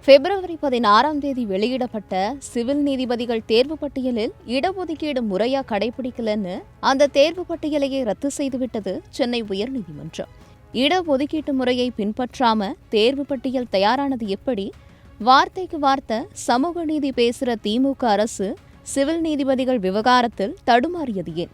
பிப்ரவரி 16ஆம் தேதி வெளியிடப்பட்ட சிவில் நீதிபதிகள் தேர்வு பட்டியலில் இடஒதுக்கீடு முறையா கடைபிடிக்கலன்னு அந்த தேர்வு பட்டியலையே ரத்து செய்துவிட்டது சென்னை உயர்நீதிமன்றம். இடஒதுக்கீட்டு முறையை பின்பற்றாம தேர்வு பட்டியல் தயாரானது எப்படி? வார்த்தைக்கு வார்த்தை சமூக நீதி பேசுற திமுக அரசு சிவில் நீதிபதிகள் விவகாரத்தில் தடுமாறியது ஏன்?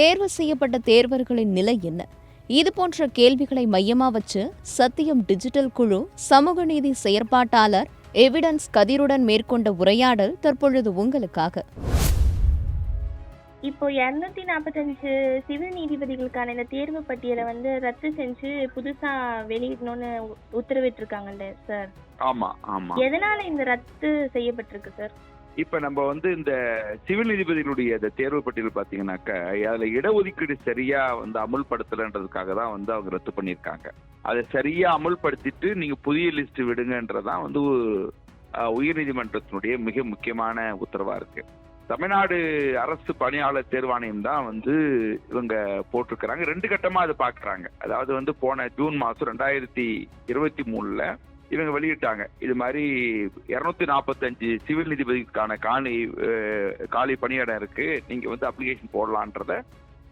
தேர்வு செய்யப்பட்ட தேர்வர்களின் நிலை என்ன? இதுபோன்ற கேள்விகளை மையமா வச்சு சத்தியம் டிஜிட்டல் குழு சமூக நீதி செயற்பாட்டாளர் எவிடன்ஸ் கதிருடன் மேற்கொண்ட உரையாடல் தற்பொழுது உங்களுக்காக. இப்போ 245 சிவில் நீதிபதிகளுக்கான இந்த தேர்வு பட்டியலை ரத்து செஞ்சு புதுசா வெளியிடணும்னு உத்தரவிட்டிருக்காங்கல்ல சார். ஆமா ஆமா. எதனால இந்த ரத்து செய்யப்பட்டிருக்கு சார்? இப்ப நம்ம இந்த சிவில் நீதிபதிகளுடைய இந்த தேர்வு பட்டியல் பாத்தீங்கன்னாக்கா அதுல இடஒதுக்கீடு சரியா அமுல்படுத்தலன்றதுக்காக தான் அவங்க ரத்து பண்ணியிருக்காங்க. அதை சரியா அமுல்படுத்திட்டு நீங்க புதிய லிஸ்ட் விடுங்கன்றதான் உயர் நீதிமன்றத்தினுடைய மிக முக்கியமான உத்தரவா இருக்கு. தமிழ்நாடு அரசு பணியாளர் தேர்வாணையம் தான் இவங்க போட்டிருக்கிறாங்க. 2 கட்டமா அதை பாக்குறாங்க. அதாவது போன ஜூன் மாசம் 2023 இவங்க வெளியிட்டாங்க. இது மாதிரி 245 சிவில் நீதிபதிக்கான காலி பணியிடம் இருக்கு, நீங்க அப்ளிகேஷன் போடலான்றத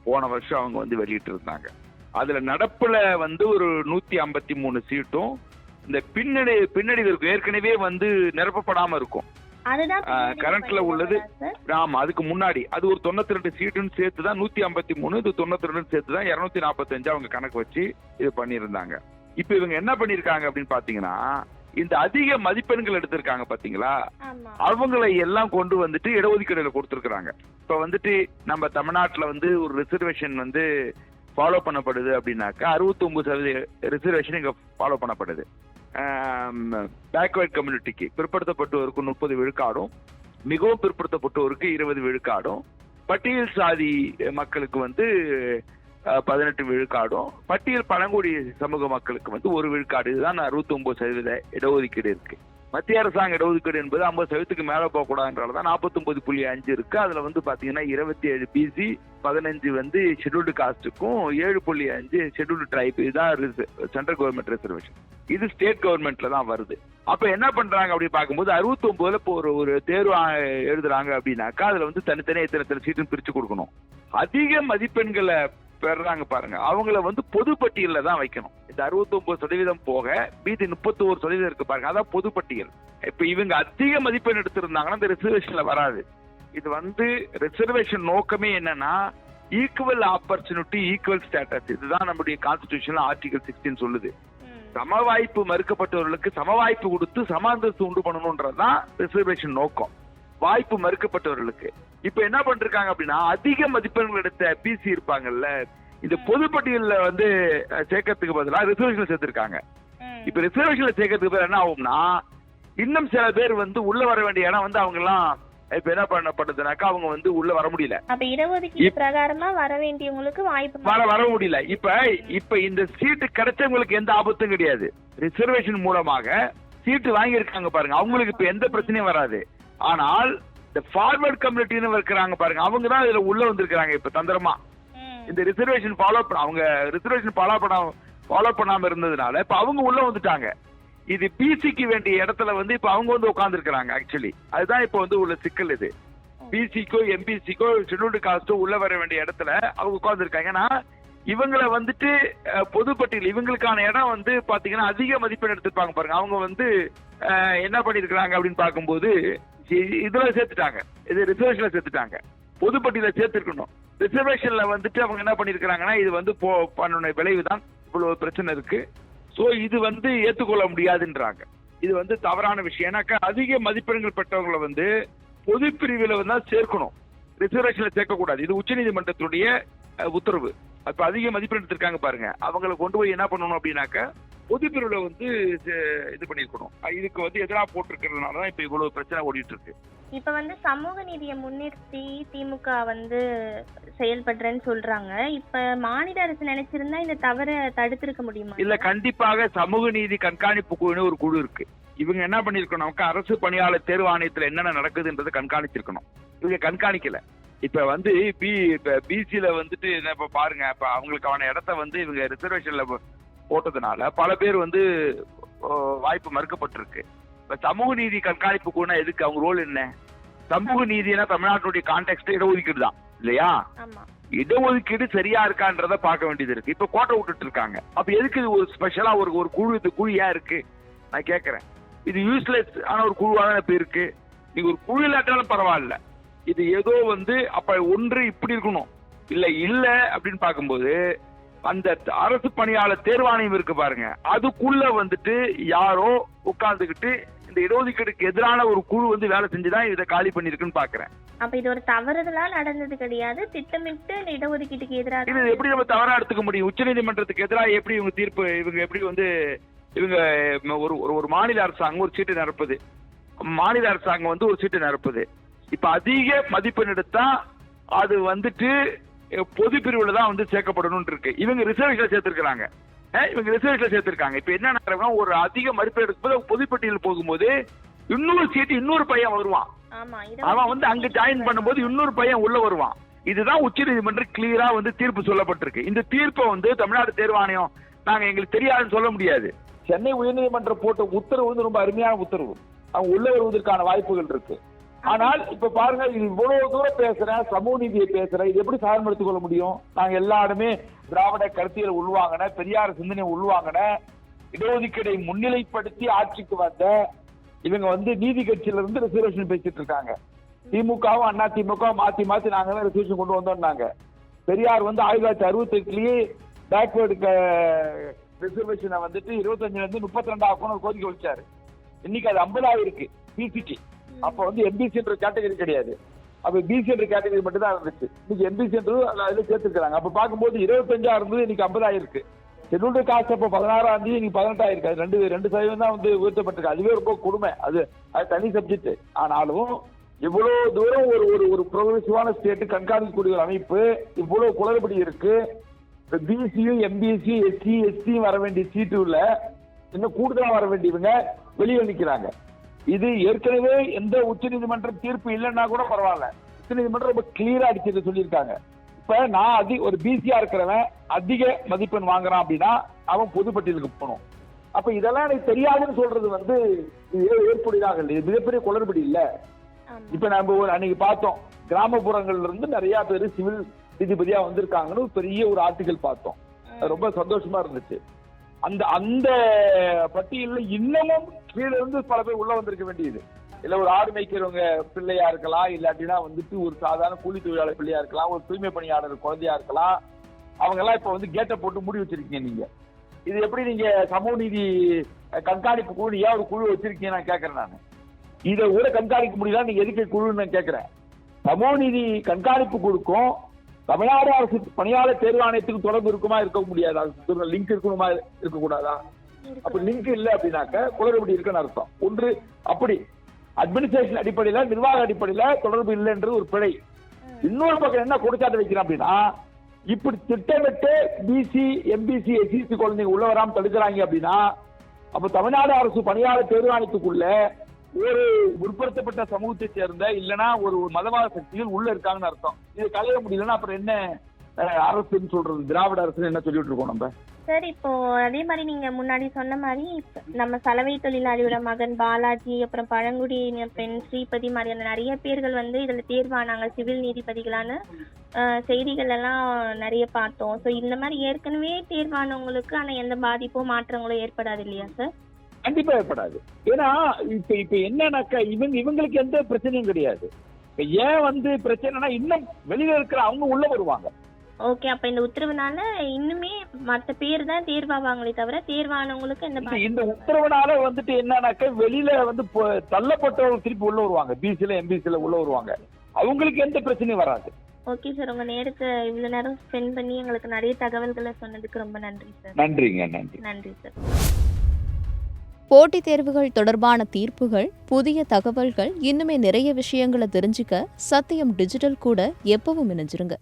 போன வருஷம் அவங்க வெளியிட்டு இருந்தாங்க. அதுல நடப்புல ஒரு 153 சீட்டும் இந்த பின்னடைவு இருக்கும், ஏற்கனவே நிரப்பப்படாம இருக்கும். கரண்ட்ல உள்ளது. ஆமா, அதுக்கு முன்னாடி அது ஒரு 92 சீட்டுன்னு சேர்த்துதான் 153, இது 92 சேர்த்துதான் 245 அவங்க கணக்கு வச்சு இது பண்ணியிருந்தாங்க. இப்ப இவங்க என்ன பண்ணிருக்காங்க அப்படின்னு பாத்தீங்கன்னா, இந்த அதிக மதிப்பெண்கள் எடுத்திருக்காங்க பாத்தீங்களா, அவங்களை எல்லாம் கொண்டு இடஒதுக்கீடுல கொடுத்திருக்காங்க. இப்ப நம்ம தமிழ்நாட்டுல ஒரு ரிசர்வேஷன் ஃபாலோ பண்ணப்படுது அப்படின்னாக்கா 69% ரிசர்வேஷன் இங்க ஃபாலோ பண்ணப்படுது. பேக்வர்ட் கம்யூனிட்டிக்கு பிற்படுத்தப்பட்டோருக்கு 30 விழுக்காடும், மிகவும் பிற்படுத்தப்பட்டோருக்கு 20 விழுக்காடும், பட்டியல் சாதி மக்களுக்கு 18 விழுக்காடும், பட்டியல் பழங்குடி சமூக மக்களுக்கு 1 விழுக்காடு. இதுதான் 69% இடஒதுக்கீடு இருக்கு. மத்திய அரசாங்க இடஒதுக்கீடு என்பது 50% மேல போகக்கூடாதுன்றதான் 49.5 இருக்கு. அதுல பாத்தீங்கன்னா 27 பிசி, 15 ஷெட்யூல்டு காஸ்டுக்கும், 7.5 ஷெட்யூல்டு ட்ரைப். இதுதான் சென்ட்ரல் கவர்மெண்ட் ரிசர்வேஷன். இது ஸ்டேட் கவர்மெண்ட்ல தான் வருது. அப்ப என்ன பண்றாங்க அப்படின்னு பார்க்கும்போது 69 இப்போ ஒரு தேர்வு எழுதுறாங்க அப்படின்னாக்கா அதுல தனித்தனியா இத்தனை சீட்டுன்னு பிரிச்சு கொடுக்கணும். அதிக மதிப்பெண்களை பெறாங்க பாருங்க, அவங்கள பொது பட்டியல்ல தான் வைக்கணும். இந்த 69% போக மீதி 31% இருக்கு பாருங்க, அதான் பொது பட்டியல். இப்ப இவங்க அதிக மதிப்பெண் எடுத்திருந்தாங்கன்னா இந்த ரிசர்வேஷன்ல வராது. இது ரிசர்வேஷன் நோக்கமே என்னன்னா ஈக்குவல் ஆப்பர்ச்சுனிட்டி, ஈக்குவல் ஸ்டேட்டஸ். இதுதான் நம்முடைய கான்ஸ்டிடியூஷன்ல ஆர்டிகல் 16 சொல்லுது. சம வாய்ப்பு மறுக்கப்பட்டவர்களுக்கு சம வாய்ப்பு கொடுத்து சமாந்தரத்தை உண்டு பண்ணணும்ன்றதுதான் ரிசர்வேஷன் நோக்கம், வாய்ப்பு மறுக்கப்பட்டவர்களுக்கு. இப்ப என்ன பண்றாங்க அப்படின்னா, அதிக மதிப்பெண்கள் எடுத்த பிசி இருப்பாங்கல்ல, இந்த பொதுப்பட்டியல்ல சேர்க்கறதுக்கு பதிலாக ரிசர்வேஷன்ல சேர்த்திருக்காங்க. இப்ப ரிசர்வேஷன்ல சேர்க்கறதுக்கு பேர் என்ன ஆகும்னா, இன்னும் சில பேர் உள்ள வர வேண்டிய இடம் அவங்க எல்லாம் இப்ப என்ன பண்ணப்படுதுனாக்கா அவங்க உள்ள வர முடியல. அப்ப இடஒதுக்கீடு பிரகாரமா வர வேண்டியவங்களுக்கு வாய்ப்பு வர முடியல. இப்ப இந்த சீட்டு கிடைச்சவங்களுக்கு எந்த ஆபத்தும் கிடையாது. ரிசர்வேஷன் மூலமாக சீட்டு வாங்கி இருக்காங்க பாருங்க, அவங்களுக்கு இப்ப எந்த பிரச்சனையும் வராது. ஆனால் இந்த ஃபார்வர்ட் கம்யூனிட்டின்னு இருக்கிறாங்க பாருங்க, அவங்க தான் இதுல உள்ள வந்திருக்காங்க. இப்ப தந்திரமா இந்த ரிசர்வேஷன் அவங்க ரிசர்வேஷன் ஃபாலோ பண்ணாம இருந்ததுனால இப்ப அவங்க உள்ள வந்துட்டாங்க. இது பிசிக்கு வேண்டிய இடத்துல இப்ப அவங்க உட்கார்ந்து இருக்காங்க. ஆக்சுவலி அதுதான் இப்ப உள்ள சிக்கல். இது பிசிக்கோ எம்பிசிக்கோ ஷெட்யூல்டு காஸ்டோ உள்ள வர வேண்டிய இடத்துல அவங்க உட்கார்ந்து இருக்காங்க. ஏன்னா இவங்களை பொதுப்பட்டியல் இவங்களுக்கான இடம் பாத்தீங்கன்னா அதிக மதிப்பெண் எடுத்துப்பாங்க பாருங்க, அவங்க என்ன பண்ணிருக்காங்க அப்படின்னு பார்க்கும்போது இதுல சேர்த்துட்டாங்க, இது ரிசர்வேஷன்ல சேர்த்துட்டாங்க. பொதுப்பட்டியல சேர்த்துருக்கணும். ரிசர்வேஷன்ல அவங்க என்ன பண்ணிருக்காங்கன்னா, இது பண்ண விளைவுதான் இவ்வளவு பிரச்சனை இருக்கு. சோ இது ஏத்துக்கொள்ள முடியாதுன்றாங்க. இது தவறான விஷயம். ஏன்னாக்கா அதிக மதிப்பெண்கள் பெற்றவங்களை பொது பிரிவுல தான் சேர்க்கணும், ரிசர்வேஷன்ல சேர்க்க கூடாது. இது உச்சநீதிமன்றத்துடைய உத்தரவு. அப்ப அதிக மதிப்பெண் எடுத்திருக்காங்க பாருங்க, அவங்களை கொண்டு போய் என்ன பண்ணணும் அப்படின்னாக்கா பொது பிரிவுல இது பண்ணிருக்கணும். இதுக்கு எதிராக போட்டிருக்கிறதுனாலதான் இப்ப இவ்வளவு பிரச்சனை ஓடிட்டு இருக்கு. இப்ப சமூக நீதியை முன்னிறுத்தி திமுக செயல்படுறேன்னு சொல்றாங்க. இப்ப மாநில அரசு நினைச்சிருந்தா இந்த தவறை தடுத்திருக்க முடியுமா? இல்ல, கண்டிப்பாக சமூக நீதி கண்காணிப்பு குழுன்னு ஒரு குழு இருக்கு. இவங்க என்ன பண்ணிருக்கணும், நமக்கு அரசு பணியாளர் தேர்வு ஆணையத்துல என்னென்ன நடக்குதுன்றதை கண்காணிச்சிருக்கணும். இவங்க கண்காணிக்கல. இப்ப பிசில இப்ப பாருங்க, இப்ப அவங்களுக்கான இடத்த இவங்க ரிசர்வேஷன்ல போட்டதுனால பல பேர் வாய்ப்பு மறுக்கப்பட்டிருக்கு. இப்ப சமூக நீதி கண்காணிப்பு கூட எதுக்கு, அவங்க ரோல் என்ன? சமூக நீதினா தமிழ்நாட்டுடைய கான்டெக்ட் இடஒதுக்கீடு தான் இல்லையா? ஆமா. இடஒதுக்கீடு சரியா இருக்கான்றத பார்க்க வேண்டியது இருக்கு. இப்ப கோட்டை விட்டுட்டு இருக்காங்க. அப்ப எதுக்கு இது ஒரு ஸ்பெஷலா ஒரு குழு, இந்த குழு ஏன் இருக்கு நான் கேக்குறேன். இது யூஸ்லெஸ் ஆன ஒரு குழுவா தான் இப்ப இருக்கு. நீங்க ஒரு குழு இல்லாட்டாலும் பரவாயில்ல. இது ஏதோ அப்ப ஒன்று இப்படி இருக்கணும், இல்ல அப்படின்னு பார்க்கும்போது அந்த அரசு பணியாளர் தேர்வாணையம் இருக்கு பாருங்க, அதுக்குள்ள யாரோ உட்கார்ந்துகிட்டு இந்த இடஒதுக்கீடுக்கு எதிரான ஒரு குழு வேலை செஞ்சுதான் இதை காலி பண்ணிருக்குன்னு பாக்குறேன். அப்ப இது ஒரு தவறுதலா நடந்தது கிடையாது, திட்டமிட்டு இந்த இடஒதுக்கீட்டுக்கு எதிராக. இது எப்படி நம்ம தவறா எடுத்துக்க முடியும்? உச்சநீதிமன்றத்துக்கு எதிராக எப்படி இவங்க தீர்ப்பு, இவங்க எப்படி இவங்க ஒரு மாநில அரசாங்கம் ஒரு சீட்டு நிரப்புது, மாநில அரசாங்கம் ஒரு சீட்டு நிரப்புது. இப்ப அதிக மதிப்பெண் எடுத்தா அது பொது பிரிவுல தான் சேர்க்கப்படணும் இருக்கு. இவங்க ரிசர்வேஷன்ல சேர்த்திருக்காங்க. இப்ப என்ன ஒரு அதிக மதிப்பெண் எடுக்கும்போது பொதுப்பட்டியல் போகும்போது இன்னொரு சீட்டு இன்னொரு பையன் வருவான். அவன் அங்க ஜாயின் பண்ணும்போது இன்னொரு பையன் உள்ள வருவான். இதுதான் உச்ச நீதிமன்றம் கிளியரா தீர்ப்பு சொல்லப்பட்டிருக்கு. இந்த தீர்ப்பை தமிழ்நாடு தேர்வாணையம் நாங்க எங்களுக்கு தெரியாதுன்னு சொல்ல முடியாது. சென்னை உயர்நீதிமன்றம் போட்ட உத்தரவு ரொம்ப அருமையான உத்தரவு. அவங்க உள்ள வருவதற்கான வாய்ப்புகள் இருக்கு. ஆனால் இப்ப பாருங்க, இது இவ்வளவு தூரம் பேசுறேன், சமூக நீதியை பேசுறேன், இது எப்படி சாதனப்படுத்திக் கொள்ள முடியும்? நாங்க எல்லாருமே திராவிட கருத்தியல் உள்வாங்கின, பெரியார் சிந்தனை உள்வாங்கின, இடஒதுக்கீடை முன்னிலைப்படுத்தி ஆட்சிக்கு வந்த இவங்க நீதி கட்சியில இருந்து ரிசர்வேஷன் பேசிட்டு இருக்காங்க. திமுகவும் அண்ணா திமுகவும் மாத்தி நாங்க தான் ரிசர்வேஷன் கொண்டு வந்தோம்னாங்க. பெரியார் 1968லயே பேக்வேர்டு ரிசர்வேஷனை 25ல இருந்து 32 ஆக்கணும் கோரிக்கை வச்சாரு. இன்னைக்கு அது 50 இருக்கு பிசிக்கு. அப்ப எம்பிசி என்ற கேட்டகரி கிடையாது, அப்ப பிசி என்ற கேட்டகரி மட்டும் தான் இருந்துச்சு. இன்னைக்கு எம்பிசி அதுல சேர்த்துருக்காங்க. அப்ப பார்க்கும்போது 25 இருந்தது, இன்னைக்கு 50 இருக்கு. ஷெட்யூல்டு காஸ்ட் அப்ப 16 இன்னைக்கு 18 இருக்கு. அது 2% தான் உயர்த்தப்பட்டிருக்கு. அதுவே ரொம்ப கொடுமை. அது தனி சப்ஜெக்ட். ஆனாலும் இவ்வளவு தூரம் ஒரு ப்ரோக்ரெசிவான ஸ்டேட் கண்காணிக்கக்கூடிய ஒரு அமைப்பு இவ்வளவு குளறுபடி இருக்கு. பிசியும் எம்பிசி எஸ்சி எஸ்டியும் வர வேண்டிய சீட்டுல இன்னும் கூடுதலா வர வேண்டியவங்க வெளியே நிக்கிறாங்க. இது ஏற்கனவே எந்த உச்ச நீதிமன்றம் தீர்ப்பு இல்லைன்னா கூட பரவாயில்ல, உச்ச நீதிமன்றம் ரொம்ப கிளியரா அடிச்சு சொல்லியிருக்காங்க. இப்ப நான் ஒரு பிசியா இருக்கிறவன் அதிக மதிப்பெண் வாங்குறான் அப்படின்னா அவன் பொதுப்பட்டியலுக்கு போகணும். அப்ப இதெல்லாம் எனக்கு தெரியாதுன்னு சொல்றது ஏற்புடையதாக இல்லை, இது மிகப்பெரிய குளறுபடி இல்ல. இப்ப நம்ம அன்னைக்கு பார்த்தோம், கிராமப்புறங்கள்ல இருந்து நிறைய பேர் சிவில் நீதிபதியா வந்திருக்காங்கன்னு பெரிய ஒரு ஆர்டிகல் பார்த்தோம். ரொம்ப சந்தோஷமா இருந்துச்சு. அந்த பட்டியல்ல இன்னமும் கீழே இருந்து பல பேர் உள்ள வந்திருக்க வேண்டியது இல்ல. ஒரு ஆடு மேய்க்கிறவங்க பிள்ளையா இருக்கலாம், இல்லாட்டினா ஒரு சாதாரண கூலி தொழிலாளர் பிள்ளையா இருக்கலாம், ஒரு தூய்மை பணியாளர் குழந்தையா இருக்கலாம். அவங்க எல்லாம் இப்ப கேட்டை போட்டு மூடி வச்சிருக்கீங்க நீங்க. இது எப்படி நீங்க சமூக நீதி கண்காணிப்பு குழு ஏன் ஒரு குழு வச்சிருக்கீங்க நான் கேட்கறேன். நான் இதை கூட கண்காணிக்க முடியல, நீங்க எதுக்கு குழுன்னு நான் கேட்கிறேன். சமூக நீதி கண்காணிப்பு குழுக்கும் தமிழ்நாடு அரசு பணியாளர் தேர்வாணையத்துக்கு தொடர்பு இருக்குமா, இருக்க முடியாது? லிங்க் இருக்கணுமா, இருக்கக்கூடாதா? அப்ப லிங்க் இல்ல அப்படின்னாக்க குளறுபடி இருக்குன்னு அர்த்தம். ஒன்று அப்படி அட்மினிஸ்ட்ரேஷன் அடிப்படையில, நிர்வாக அடிப்படையில தொடர்பு இல்லைன்றது ஒரு பிழை. இன்னொரு பக்கம் என்ன குற்றச்சாட்டு வைக்கிறேன் அப்படின்னா, இப்படி திட்டமிட்டு பிசி எம்பிசி எஸ்சிசி குழந்தைங்க உள்ள வராம தடுக்கிறாங்க அப்படின்னா, அப்ப தமிழ்நாடு அரசு பணியாளர் தேர்வாணையத்துக்குள்ள ஒரு முற்படுத்தப்பட்ட சமூகத்தை சேர்ந்த இல்லைன்னா ஒரு மதவாத சக்திகள் உள்ள இருக்காங்கன்னு அர்த்தம். இது களைய முடியலன்னா அப்புறம் என்ன அரசுன்னு சொல்றது? திராவிட அரசு என்ன சொல்லிட்டு இருக்கோம் நம்ம? சார், இப்போ அதே மாதிரி நீங்க முன்னாடி சொன்ன மாதிரி நம்ம சலவை தொழிலாளியோட மகன் பாலாஜி, அப்புறம் பழங்குடியின பெண் ஸ்ரீபதி மாதிரியான நிறைய பேர்கள் இதுல தேர்வானாங்க சிவில் நீதிபதிகளான செய்திகள் எல்லாம் நிறைய பார்த்தோம். ஸோ இந்த மாதிரி ஏற்கனவே தேர்வானவங்களுக்கு ஆனா எந்த பாதிப்போ மாற்றங்களோ ஏற்படாது இல்லையா சார்? கண்டிப்பா ஏற்படாது. ஏன்னா இப்ப என்னன்னாக்கா இவங்களுக்கு எந்த பிரச்சனையும் கிடையாது. இப்ப ஏன் பிரச்சனைனா இன்னும் வெளியில இருக்கிற அவங்க உள்ள வருவாங்க. ஓகே, அப்ப இந்த உத்தரவுனால இன்னுமே மத்த பேர் தான் தேர்வாவாங்களே தவிர தேர்வானவங்களுக்கு இந்த உத்தரவுனால என்னன்னாக்கா வெளியில தள்ளப்பட்டவங்க திருப்பி உள்ள வருவாங்க. பிசில எம்பிசில உள்ள வருவாங்க. அவங்களுக்கு எந்த பிரச்சனையும் வராது. ஓகே சார், உங்க நேரத்தை இவ்வளவு நேரம் ஸ்பெண்ட் பண்ணி எங்களுக்கு நிறைய தகவல்களை சொன்னதுக்கு ரொம்ப நன்றி சார். நன்றிங்க. நன்றி சார். போட்டித் தேர்வுகள் தொடர்பான தீர்ப்புகள், புதிய தகவல்கள், இன்னுமே நிறைய விஷயங்களை தெரிஞ்சுக்க சத்தியம் டிஜிட்டல் கூட எப்பவும் இணைஞ்சிருங்க.